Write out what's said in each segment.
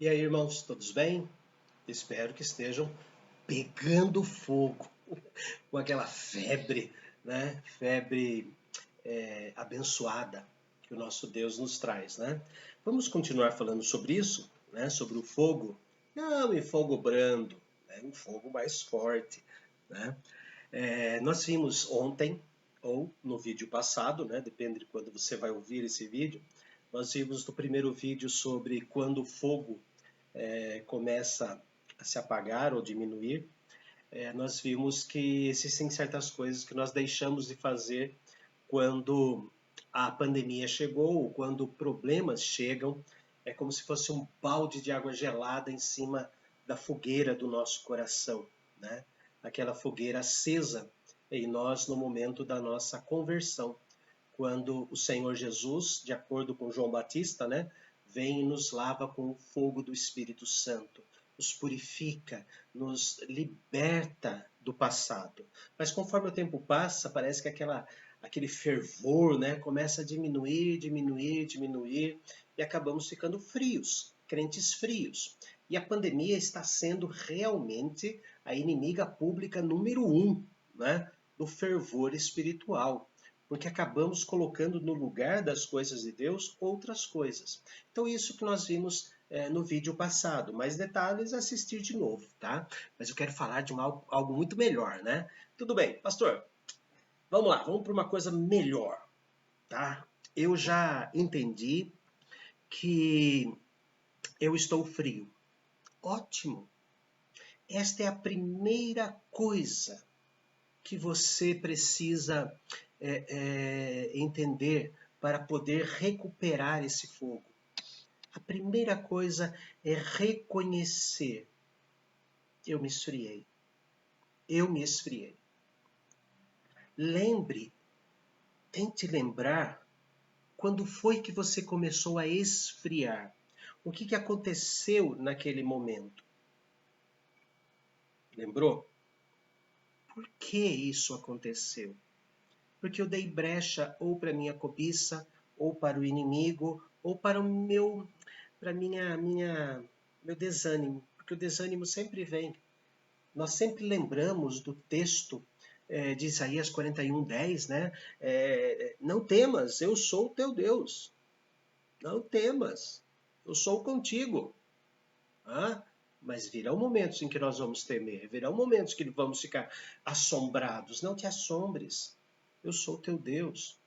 E aí, irmãos, todos bem? Espero que estejam pegando fogo, com aquela febre, né? Febre abençoada que o nosso Deus nos traz, né? Vamos continuar falando sobre isso, né? Sobre o fogo. Não, em fogo brando, né? Um fogo mais forte, né? Nós vimos ontem, ou no vídeo passado, né? Depende de quando você vai ouvir esse vídeo. Nós vimos no primeiro vídeo sobre quando o fogo começa a se apagar ou diminuir, nós vimos que existem certas coisas que nós deixamos de fazer quando a pandemia chegou, ou quando problemas chegam. É como se fosse um balde de água gelada em cima da fogueira do nosso coração, né? Aquela fogueira acesa em nós no momento da nossa conversão, quando o Senhor Jesus, de acordo com João Batista, né, vem e nos lava com o fogo do Espírito Santo, nos purifica, nos liberta do passado. Mas conforme o tempo passa, parece que aquele fervor, né, começa a diminuir, diminuir, diminuir, e acabamos ficando frios, crentes frios. E a pandemia está sendo realmente a inimiga pública número um, né, do fervor espiritual, porque acabamos colocando no lugar das coisas de Deus outras coisas. Então, isso que nós vimos no vídeo passado. Mais detalhes, assistir de novo, tá? Mas eu quero falar de algo muito melhor, né? Tudo bem, pastor, vamos lá, vamos para uma coisa melhor, tá? Eu já entendi que eu estou frio. Ótimo! Esta é a primeira coisa que você precisa entender para poder recuperar esse fogo. A primeira coisa é reconhecer: eu me esfriei. Eu me esfriei. Lembre, tente lembrar quando foi que você começou a esfriar. O que aconteceu naquele momento? Lembrou? Por que isso aconteceu? Porque eu dei brecha ou para minha cobiça, ou para o inimigo, ou para meu desânimo, porque o desânimo sempre vem. Nós sempre lembramos do texto de Isaías 41:10, né? Não temas, eu sou o teu Deus. Não temas, eu sou contigo. Ah, mas virão momentos em que nós vamos temer, virão momentos que vamos ficar assombrados. Não te assombres, eu sou teu Deus.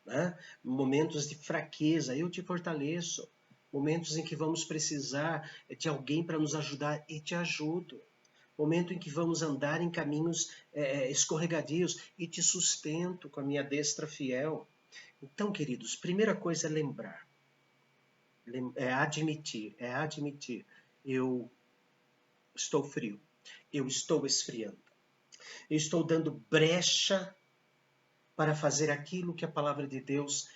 Né? Momentos de fraqueza, eu te fortaleço. Momentos em que vamos precisar de alguém para nos ajudar e te ajudo. Momento em que vamos andar em caminhos escorregadios e te sustento com a minha destra fiel. Então, queridos, primeira coisa é lembrar, é admitir. Eu estou frio, eu estou esfriando, eu estou dando brecha para fazer aquilo que a palavra de Deus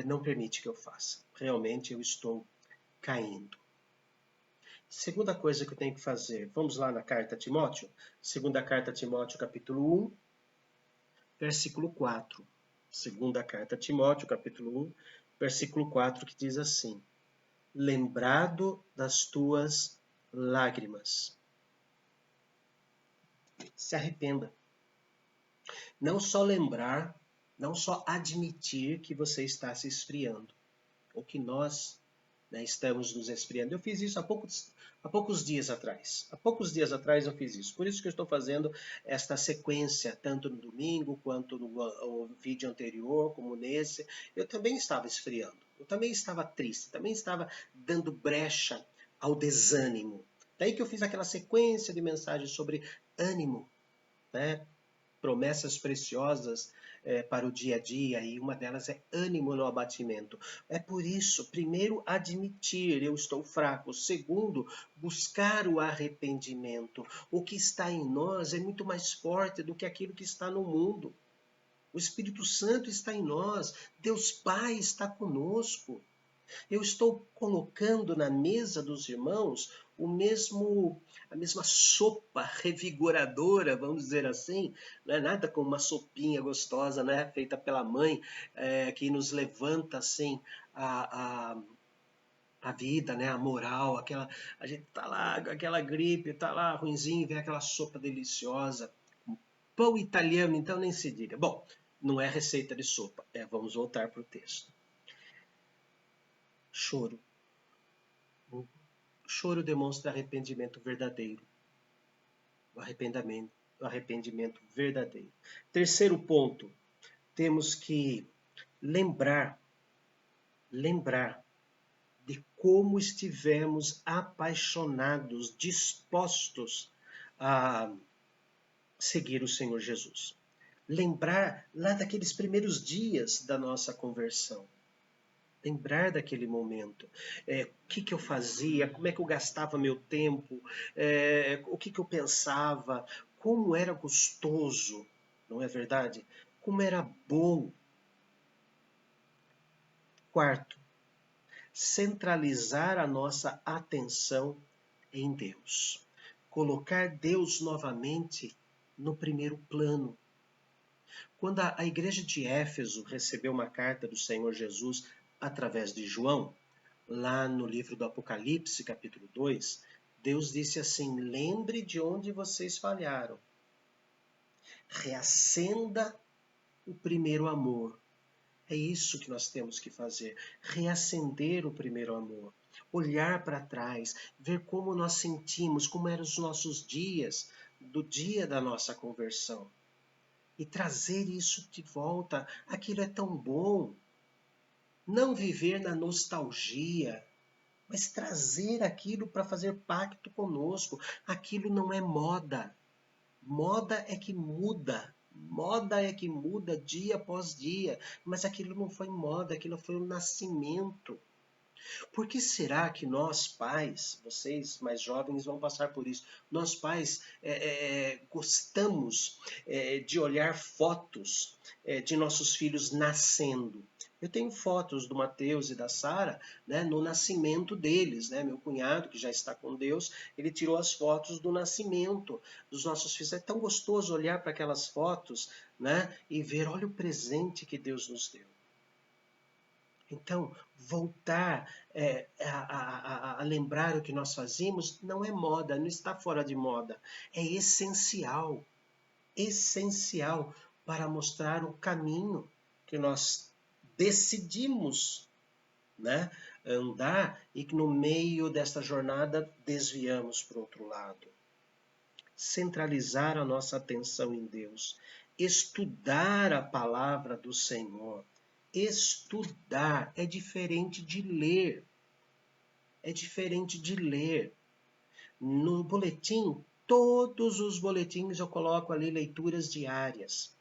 não permite que eu faça. Realmente eu estou caindo. Segunda coisa que eu tenho que fazer, vamos lá na carta a Timóteo, segunda carta a Timóteo, capítulo 1, versículo 4. Segunda carta a Timóteo, capítulo 1, versículo 4, que diz assim: lembrado das tuas lágrimas. Se arrependa. Não só lembrar, não só admitir que você está se esfriando, ou que nós estamos nos esfriando. Eu fiz isso há poucos dias atrás. Há poucos dias atrás eu fiz isso. Por isso que eu estou fazendo esta sequência, tanto no domingo, quanto no vídeo anterior, como nesse. Eu também estava esfriando. Eu também estava triste. Também estava dando brecha ao desânimo. Daí que eu fiz aquela sequência de mensagens sobre ânimo, né? Promessas preciosas para o dia a dia, e uma delas é ânimo no abatimento. É por isso, primeiro, admitir, eu estou fraco. Segundo, buscar o arrependimento. O que está em nós é muito mais forte do que aquilo que está no mundo. O Espírito Santo está em nós, Deus Pai está conosco. Eu estou colocando na mesa dos irmãos a mesma sopa revigoradora, vamos dizer assim. Não é nada como uma sopinha gostosa, né, feita pela mãe, que nos levanta assim a a vida, né? A moral, a gente tá lá, aquela gripe, tá lá ruinzinho, vem aquela sopa deliciosa, pão italiano, então nem se diga. Bom, não é receita de sopa, vamos voltar para o texto. Choro. O choro demonstra arrependimento verdadeiro. O arrependimento verdadeiro. Terceiro ponto, temos que lembrar de como estivemos apaixonados, dispostos a seguir o Senhor Jesus. Lembrar lá daqueles primeiros dias da nossa conversão. Lembrar daquele momento. O que eu fazia, como é que eu gastava meu tempo, o que eu pensava, como era gostoso, não é verdade? Como era bom. Quarto, centralizar a nossa atenção em Deus. Colocar Deus novamente no primeiro plano. Quando a igreja de Éfeso recebeu uma carta do Senhor Jesus através de João, lá no livro do Apocalipse, capítulo 2, Deus disse assim: lembre de onde vocês falharam. Reacenda o primeiro amor. É isso que nós temos que fazer, reacender o primeiro amor, olhar para trás, ver como nós sentimos, como eram os nossos dias, do dia da nossa conversão. E trazer isso de volta, aquilo é tão bom. Não viver na nostalgia, mas trazer aquilo para fazer pacto conosco. Aquilo não é moda. Moda é que muda. Moda é que muda dia após dia. Mas aquilo não foi moda, aquilo foi um nascimento. Por que será que nós pais, vocês mais jovens vão passar por isso, nós pais gostamos de olhar fotos de nossos filhos nascendo? Eu tenho fotos do Mateus e da Sara, né, no nascimento deles, né? Meu cunhado, que já está com Deus, ele tirou as fotos do nascimento dos nossos filhos. É tão gostoso olhar para aquelas fotos, né, e ver, olha o presente que Deus nos deu. Então, voltar a lembrar o que nós fazíamos não é moda, não está fora de moda. É essencial, essencial para mostrar o caminho que nós decidimos, né, andar e que no meio desta jornada desviamos para o outro lado. Centralizar a nossa atenção em Deus, estudar a palavra do Senhor. Estudar é diferente de ler. É diferente de ler. No boletim, todos os boletins eu coloco ali leituras diárias,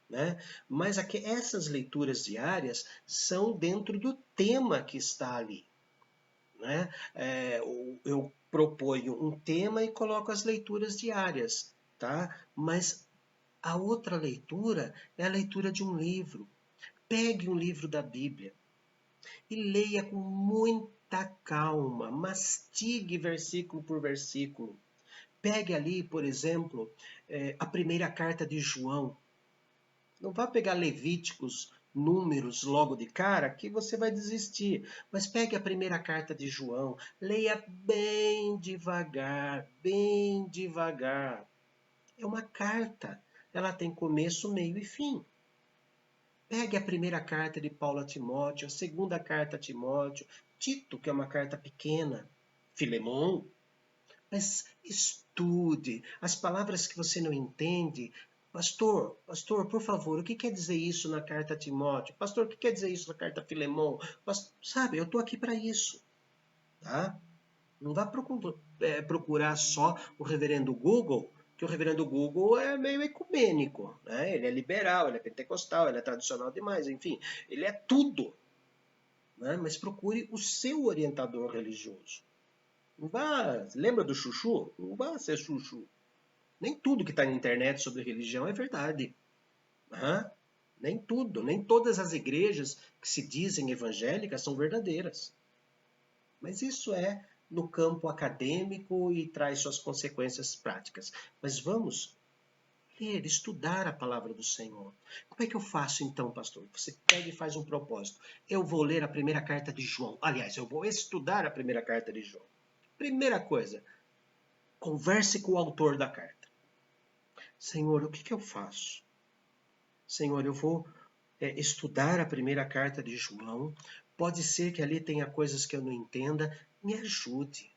né? Mas essas leituras diárias são dentro do tema que está ali, né? Eu proponho um tema e coloco as leituras diárias, tá? Mas a outra leitura é a leitura de um livro. Pegue um livro da Bíblia e leia com muita calma, mastigue versículo por versículo. Pegue ali, por exemplo, a primeira carta de João. Não vá pegar Levíticos, Números logo de cara, que você vai desistir. Mas pegue a primeira carta de João, leia bem devagar, bem devagar. É uma carta, ela tem começo, meio e fim. Pegue a primeira carta de Paulo a Timóteo, a segunda carta a Timóteo, Tito, que é uma carta pequena, Filemão. Mas estude as palavras que você não entende. Pastor, por favor, o que quer dizer isso na carta a Timóteo? Pastor, o que quer dizer isso na carta a Filemão? Sabe, eu estou aqui para isso. Tá? Não vá procurar só o reverendo Google, que o reverendo Google é meio ecumênico, né? Ele é liberal, ele é pentecostal, ele é tradicional demais, enfim, ele é tudo. Né? Mas procure o seu orientador religioso. Não vá, lembra do chuchu? Não vá ser chuchu. Nem tudo que está na internet sobre religião é verdade. Né? Nem tudo, nem todas as igrejas que se dizem evangélicas são verdadeiras. Mas isso é no campo acadêmico e traz suas consequências práticas. Mas vamos ler, estudar a palavra do Senhor. Como é que eu faço então, pastor? Você pega e faz um propósito. Eu vou ler a primeira carta de João. Aliás, eu vou estudar a primeira carta de João. Primeira coisa, converse com o autor da carta. Senhor, o que eu faço? Senhor, eu vou estudar a primeira carta de João. Pode ser que ali tenha coisas que eu não entenda. Me ajude.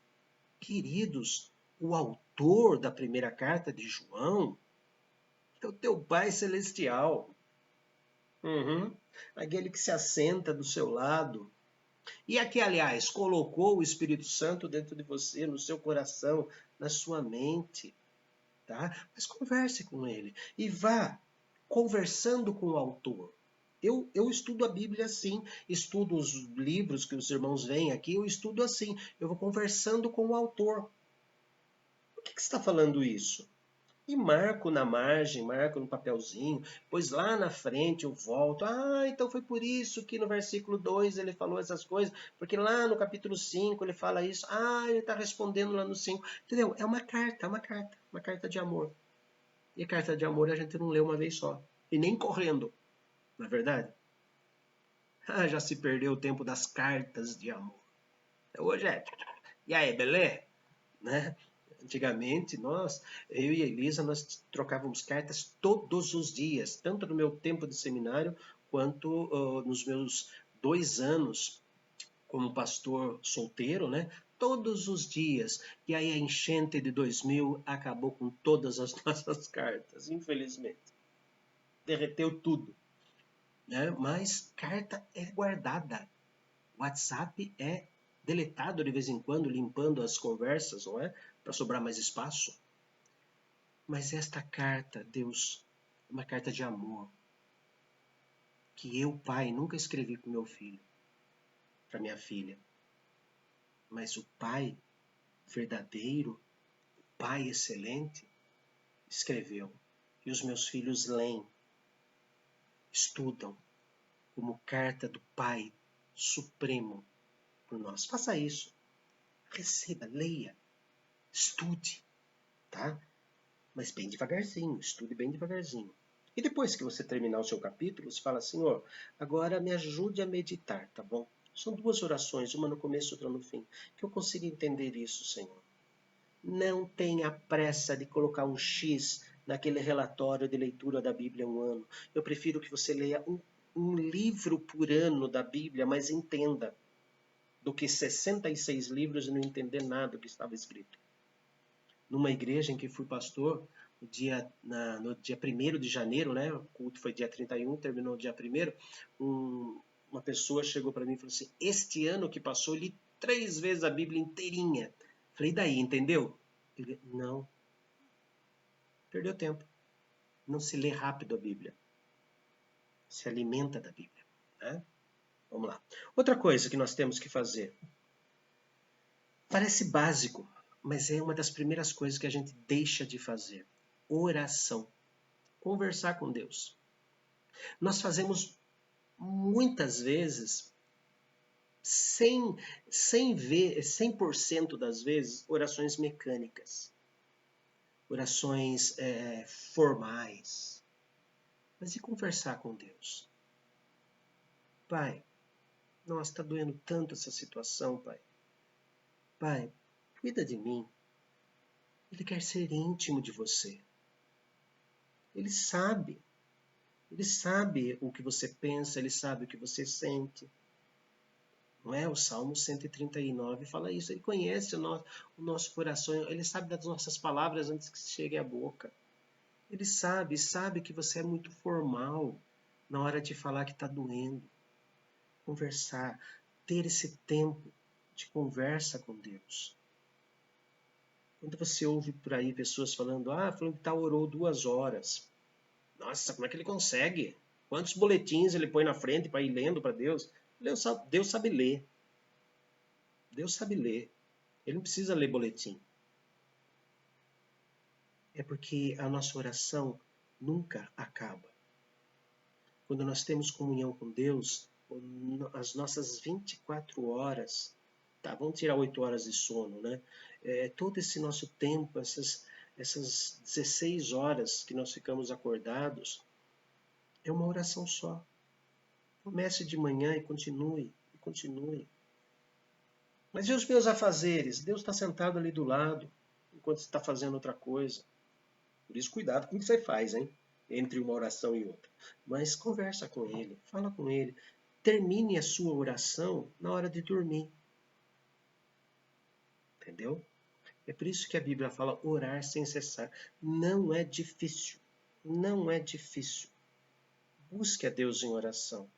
Queridos, o autor da primeira carta de João é o teu Pai Celestial. Aquele que se assenta do seu lado. E aqui, aliás, colocou o Espírito Santo dentro de você, no seu coração, na sua mente. Tá? Mas converse com ele. E vá conversando com o autor. Eu estudo a Bíblia assim, estudo os livros que os irmãos veem aqui, eu estudo assim. Eu vou conversando com o autor. Por que você está falando isso? E marco na margem, marco no papelzinho, pois lá na frente eu volto. Ah, então foi por isso que no versículo 2 ele falou essas coisas, porque lá no capítulo 5 ele fala isso. Ah, ele está respondendo lá no 5. Entendeu? É uma carta de amor. E a carta de amor a gente não lê uma vez só. E nem correndo, não é verdade? Ah, já se perdeu o tempo das cartas de amor. Hoje é. E aí, beleza? Né? Antigamente, eu e a Elisa, nós trocávamos cartas todos os dias, tanto no meu tempo de seminário, quanto nos meus 2 anos como pastor solteiro, né? Todos os dias. E aí a enchente de 2000 acabou com todas as nossas cartas, infelizmente. Derreteu tudo. Né? Mas carta é guardada. WhatsApp é deletado de vez em quando, limpando as conversas, não é? Para sobrar mais espaço. Mas esta carta, Deus, é uma carta de amor. Que eu, pai, nunca escrevi para o meu filho, para minha filha. Mas o pai verdadeiro, o pai excelente, escreveu. E os meus filhos leem, estudam, como carta do Pai Supremo por nós. Faça isso. Receba, leia, estude, tá? Mas bem devagarzinho, estude bem devagarzinho. E depois que você terminar o seu capítulo, você fala assim, ó, agora me ajude a meditar, tá bom? São 2 orações, uma no começo e outra no fim, que eu consiga entender isso, Senhor. Não tenha pressa de colocar um X naquele relatório de leitura da Bíblia um ano. Eu prefiro que você leia um livro por ano da Bíblia, mas entenda, do que 66 livros e não entender nada do que estava escrito. Numa igreja em que fui pastor, no dia 1º de janeiro, né? O culto foi dia 31, terminou dia 1º, uma pessoa chegou para mim e falou assim, este ano que passou, eu li 3 vezes a Bíblia inteirinha. Falei, e daí, entendeu? Ele, não. Perdeu tempo. Não se lê rápido a Bíblia. Se alimenta da Bíblia. Né? Vamos lá. Outra coisa que nós temos que fazer. Parece básico, mas é uma das primeiras coisas que a gente deixa de fazer. Oração. Conversar com Deus. Nós fazemos muitas vezes, 100% das vezes, orações mecânicas. Orações formais. Mas e conversar com Deus? Pai, nossa, está doendo tanto essa situação, Pai. Pai, cuida de mim. Ele quer ser íntimo de você. Ele sabe o que você pensa, ele sabe o que você sente. Não é? O Salmo 139 fala isso. Ele conhece o nosso coração, ele sabe das nossas palavras antes que chegue à boca. Ele sabe que você é muito formal na hora de falar que está doendo. Conversar, ter esse tempo de conversa com Deus. Quando você ouve por aí pessoas falando, falando que tal orou 2 horas. Nossa, como é que ele consegue? Quantos boletins ele põe na frente para ir lendo para Deus? Deus sabe ler. Deus sabe ler. Ele não precisa ler boletim. É porque a nossa oração nunca acaba. Quando nós temos comunhão com Deus, as nossas 24 horas, tá, vamos tirar 8 horas de sono, né? Todo esse nosso tempo, essas 16 horas que nós ficamos acordados, é uma oração só. Comece de manhã e continue, e continue. Mas e os meus afazeres? Deus está sentado ali do lado, enquanto você está fazendo outra coisa. Por isso, cuidado com o que você faz, hein? Entre uma oração e outra. Mas conversa com Ele, fala com Ele. Termine a sua oração na hora de dormir. Entendeu? É por isso que a Bíblia fala orar sem cessar. Não é difícil. Não é difícil. Busque a Deus em oração.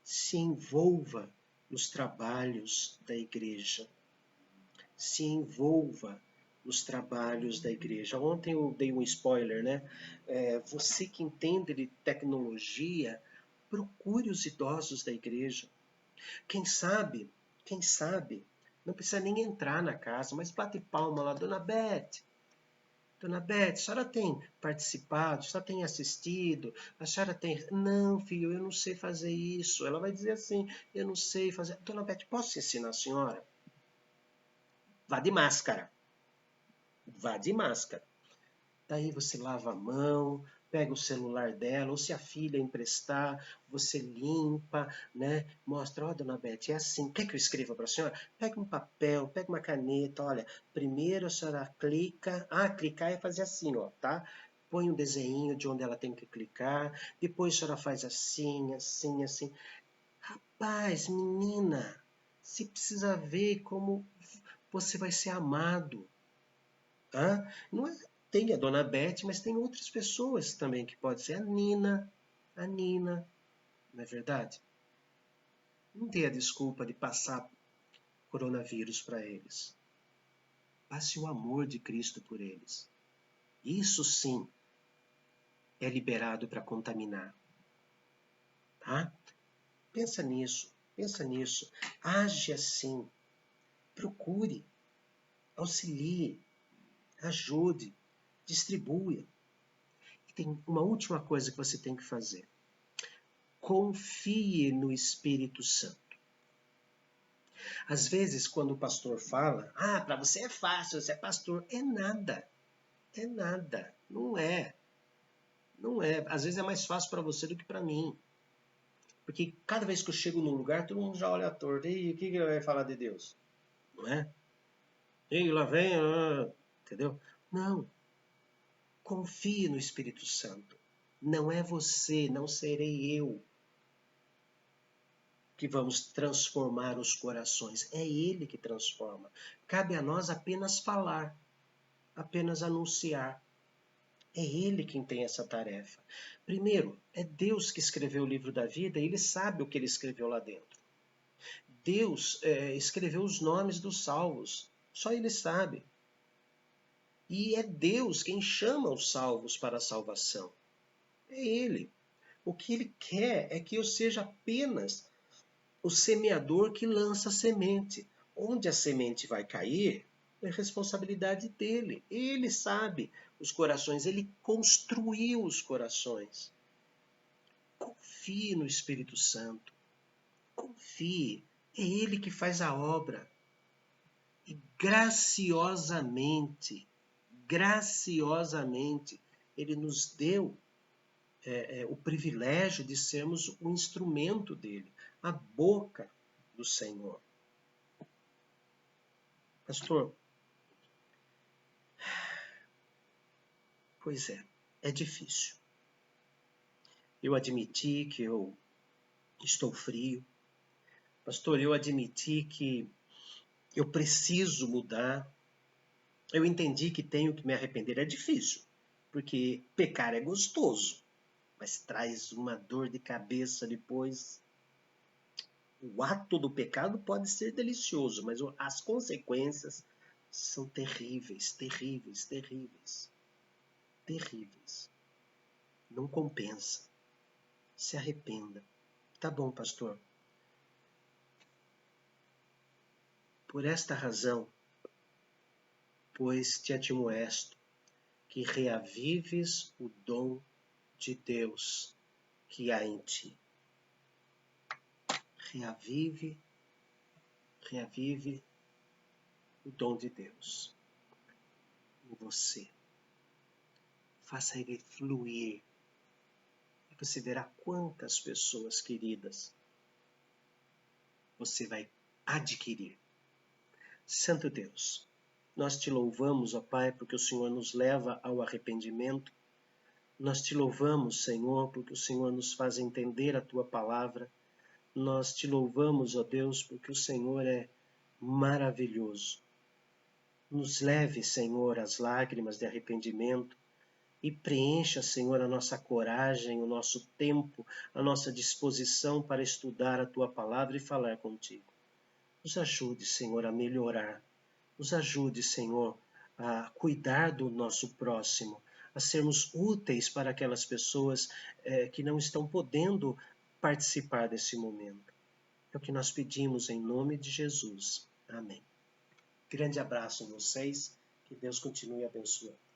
Se envolva nos trabalhos da igreja. Se envolva nos trabalhos da igreja. Ontem eu dei um spoiler, né? Você que entende de tecnologia, procure os idosos da igreja. Quem sabe, não precisa nem entrar na casa, mas bate palma lá, Dona Beth, a senhora tem participado, a senhora tem assistido, a senhora tem... Não, filho, eu não sei fazer isso. Ela vai dizer assim, eu não sei fazer... Dona Beth, posso ensinar a senhora? Vá de máscara. Vá de máscara. Daí você lava a mão, pega o celular dela, ou se a filha emprestar, você limpa, né? Mostra, ó, dona Beth, é assim. Quer que eu escreva para a senhora? Pega um papel, pega uma caneta, olha. Primeiro a senhora clica. Ah, clicar é fazer assim, ó, tá? Põe um desenho de onde ela tem que clicar. Depois a senhora faz assim, assim, assim. Rapaz, menina, você precisa ver como você vai ser amado. Não é, tem a Dona Beth, mas tem outras pessoas também que pode ser a Nina, não é verdade? Não dê a desculpa de passar coronavírus para eles. Passe o amor de Cristo por eles. Isso sim é liberado para contaminar. Tá? Pensa nisso, pensa nisso. Age assim. Procure, auxilie, ajude, distribua. E tem uma última coisa que você tem que fazer. Confie no Espírito Santo. Às vezes, quando o pastor fala, para você é fácil, você é pastor. É nada. É nada. Não é. Não é. Às vezes é mais fácil para você do que para mim. Porque cada vez que eu chego num lugar, todo mundo já olha torto. E o que ele vai falar de Deus? Não é? E lá vem, entendeu? Não. Confie no Espírito Santo. Não é você, não serei eu que vamos transformar os corações. É Ele que transforma. Cabe a nós apenas falar, apenas anunciar. É Ele quem tem essa tarefa. Primeiro, é Deus que escreveu o livro da vida e Ele sabe o que Ele escreveu lá dentro. Deus escreveu os nomes dos salvos. Só Ele sabe. E é Deus quem chama os salvos para a salvação. É Ele. O que Ele quer é que eu seja apenas o semeador que lança a semente. Onde a semente vai cair é responsabilidade dele. Ele sabe os corações, ele construiu os corações. Confie no Espírito Santo. Confie. É ele que faz a obra. E graciosamente, ele nos deu o privilégio de sermos o instrumento dele, a boca do Senhor. Pastor, pois é difícil. Eu admiti que eu estou frio. Pastor, eu admiti que eu preciso mudar. Eu entendi que tenho que me arrepender. É difícil, porque pecar é gostoso, mas traz uma dor de cabeça depois. O ato do pecado pode ser delicioso, mas as consequências são terríveis, terríveis, terríveis. Terríveis. Não compensa. Se arrependa. Tá bom, pastor. Por esta razão, pois te admoesto que reavives o dom de Deus que há em ti. Reavive o dom de Deus. Em você. Faça ele fluir. E você verá quantas pessoas queridas você vai adquirir. Santo Deus, nós te louvamos, ó Pai, porque o Senhor nos leva ao arrependimento. Nós te louvamos, Senhor, porque o Senhor nos faz entender a Tua palavra. Nós te louvamos, ó Deus, porque o Senhor é maravilhoso. Nos leve, Senhor, às lágrimas de arrependimento e preencha, Senhor, a nossa coragem, o nosso tempo, a nossa disposição para estudar a Tua palavra e falar contigo. Nos ajude, Senhor, a melhorar. Nos ajude, Senhor, a cuidar do nosso próximo, a sermos úteis para aquelas pessoas que não estão podendo participar desse momento. É o que nós pedimos em nome de Jesus. Amém. Grande abraço a vocês. Que Deus continue abençoando.